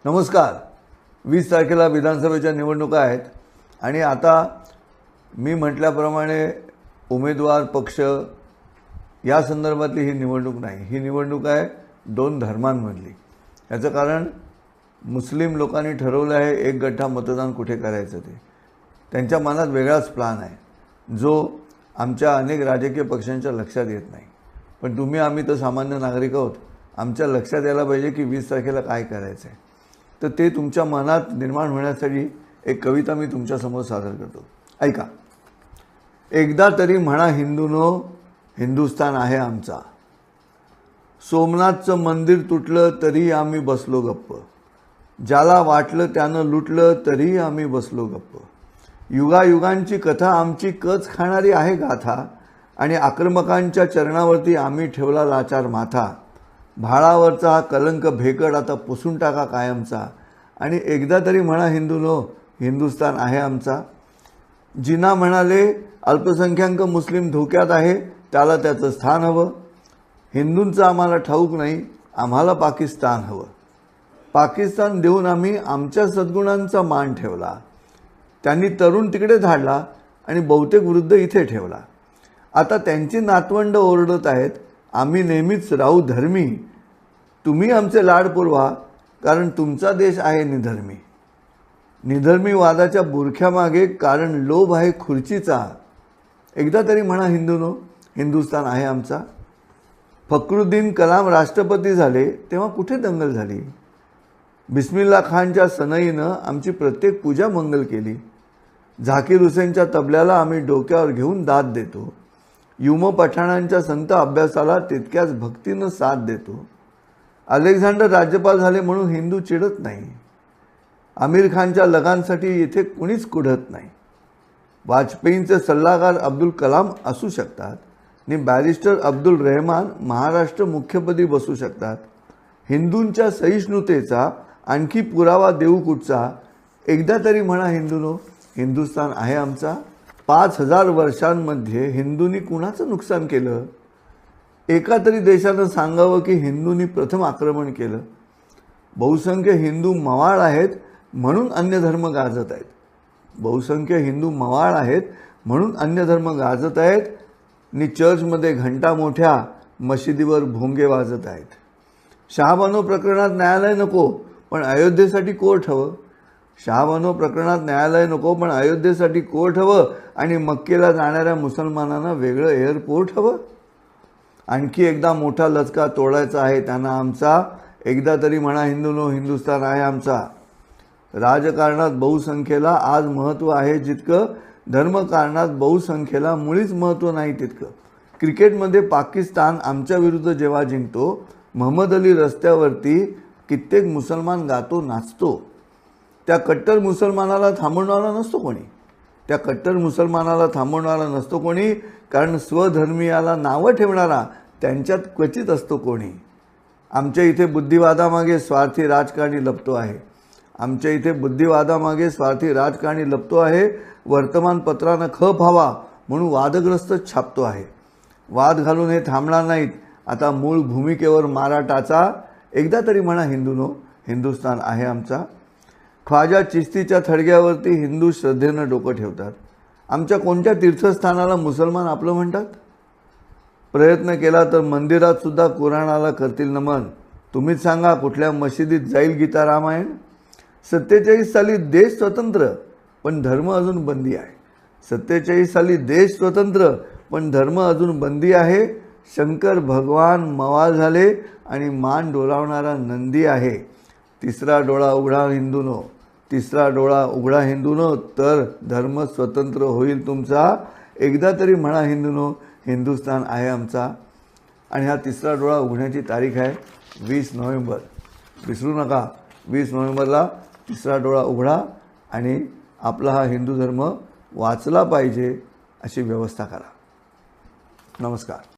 नमस्कार. 20 तारखेला विधानसभेच्या निवडणुका आहेत आणि आता मी म्हटल्याप्रमाणे उमेदवार पक्ष या संदर्भातली ही निवडणूक नाही. ही निवडणूक आहे दोन धर्मांमधली. याचं कारण मुस्लिम लोकांनी ठरवलं आहे एक गठ्ठा मतदान कुठे करायचं ते. त्यांच्या मनात वेगळाच प्लान आहे जो आमच्या अनेक राजकीय पक्षांच्या लक्षात येत नाही. पण तुम्ही आम्ही तर सामान्य नागरिक आहोत. आमच्या लक्षात यायला पाहिजे की 20 तारखेला काय करायचं आहे. तर ते तुमच्या मनात निर्माण होण्यासाठी एक कविता मी तुमच्यासमोर सादर करतो. ऐका. एकदा तरी म्हणा हिंदूनो, हिंदुस्तान आहे आमचा. सोमनाथचं मंदिर तुटलं तरी आम्ही बसलो गप्प. ज्याला वाटलं त्यानं लुटलं तरी आम्ही बसलो गप्प. युगायुगांची कथा आमची कच खाणारी आहे गाथा आणि आक्रमकांच्या चरणावरती आम्ही ठेवला लाचार माथा. भाळावरचा हा कलंक भेकड आता पुसून टाका कायमचा आणि एकदा तरी म्हणा हिंदूनो, हिंदुस्तान आहे आमचा. जिना म्हणाले अल्पसंख्याक मुस्लिम धोक्यात आहे, त्याला त्याचं स्थान हवं. हिंदूंचं आम्हाला ठाऊक नाही, आम्हाला पाकिस्तान हवं. पाकिस्तान देऊन आम्ही आमच्या सद्गुणांचा मान ठेवला. त्यांनी तरुण तिकडे धाडला आणि बहुतेक वृद्ध इथे ठेवला. आता त्यांची नातवंड ओरडत आहेत, आम्ही नेहमीच राहू धर्मी. तुम्ही आमचे लाड पुरवा कारण तुमचा देश आहे निधर्मी. निधर्मी वादाच्या बुरख्यामागे कारण लोभ आहे खुर्चीचा. एकदा तरी म्हणा हिंदूनो, हिंदुस्तान आहे आमचा. फखरुद्दीन कलाम राष्ट्रपती झाले तेव्हा कुठे दंगल झाली. बिस्मिल्ला खानच्या सनईनं आमची प्रत्येक पूजा मंगल केली. झाकीर हुसेनच्या तबल्याला आम्ही डोक्यावर घेऊन दाद देतो. युम पठाणांच्या संत अभ्यासाला तितक्याच भक्तीनं साथ देतो. अलेक्झांडर राज्यपाल झाले म्हणून हिंदू चिडत नाही. आमिर खानच्या लगांसाठी इथे कुणीच कुढत नाही. वाजपेयींचे सल्लागार अब्दुल कलाम असू शकतात आणि बॅरिस्टर अब्दुल रहमान महाराष्ट्र मुख्यपदी बसू शकतात. हिंदूंच्या सहिष्णुतेचा आणखी पुरावा देऊ कुठचा. एकदा तरी म्हणा हिंदूनो, हिंदुस्तान आहे आमचा. 5000 वर्षांमध्ये हिंदूंनी कुणाचं नुकसान केलं. एका तरी देशानं सांगावं की हिंदूंनी प्रथम आक्रमण केलं. बहुसंख्य हिंदू मवाळ आहेत म्हणून अन्य धर्म गाजत आहेत. बहुसंख्य हिंदू मवाळ आहेत म्हणून अन्य धर्म गाजत आहेत आणि चर्चमध्ये घंटा मोठ्या, मशिदीवर भोंगे वाजत आहेत. शहाबानो प्रकरणात न्यायालय नको पण अयोध्येसाठी कोर्ट हवं. शहाबानो प्रकरणात न्यायालय नको पण अयोध्येसाठी कोर्ट हवं आणि मक्केला जाणाऱ्या मुसलमानांना वेगळं एअरपोर्ट हवं. आणखी एकदा मोठा लचका तोडायचा आहे त्यांना आमचा. एकदा तरी म्हणा हिंदूनो, हिंदुस्तान आहे आमचा. राजकारणात बहुसंख्येला आज महत्त्व आहे जितकं धर्मकारणात बहुसंख्येला मुळीच महत्त्व नाही तितकं. क्रिकेटमध्ये पाकिस्तान आमच्या विरुद्ध जेव्हा जिंकतो, महम्मद अली रस्त्यावरती कित्येक मुसलमान गातो नाचतो. त्या कट्टर मुसलमानाला थांबवणारा नसतो कोणी. त्या कट्टर मुसलमानाला थांबवणारा नसतो कोणी कारण स्वधर्मीयाला नावं ठेवणारा त्यांच्यात क्वचित असतो कोणी. आमच्या इथे बुद्धिवादामागे स्वार्थी राजकारणी लपतो आहे. आमच्या इथे बुद्धिवादामागे स्वार्थी राजकारणी लपतो आहे. वर्तमानपत्रानं खप हवा म्हणून वादग्रस्त छापतो आहे. वाद घालून हे थांबणार नाहीत. आता मूळ भूमिकेवर मारा टाचा. एकदा तरी म्हणा हिंदूनो, हिंदुस्तान आहे आमचा. ख्वाजा चिश्तीच्या थडग्यावरती हिंदू श्रद्धेनं डोकं ठेवतात. आमच्या कोणत्या तीर्थस्थानाला मुसलमान आपलं म्हणतात. प्रयत्न केला तर मंदिरात सुद्धा कुराणाला करतील नमन. तुम्हीच सांगा कुठल्या मशिदीत जाईल गीता रामायण. 47 साली देश स्वतंत्र पण धर्म अजून बंदी आहे. 47 साली देश स्वतंत्र पण धर्म अजून बंदी आहे. शंकर भगवान मवाळ झाले आणि मान डोलावणारा नंदी आहे. तिसरा डोळा उघडा हिंदूनो, तिसरा डोळा उघडा हिंदूनो तर धर्म स्वतंत्र होईल तुमचा. एकदा तरी म्हणा हिंदूनो, हिंदुस्तान आहे आमचा. आणि हा तिसरा डोळा उघडण्याची तारीख आहे 20 नोव्हेंबर. विसरू नका. 20 नोव्हेंबरला तिसरा डोळा उघडा आणि आपला हा हिंदू धर्म वाचला पाहिजे अशी व्यवस्था करा. नमस्कार.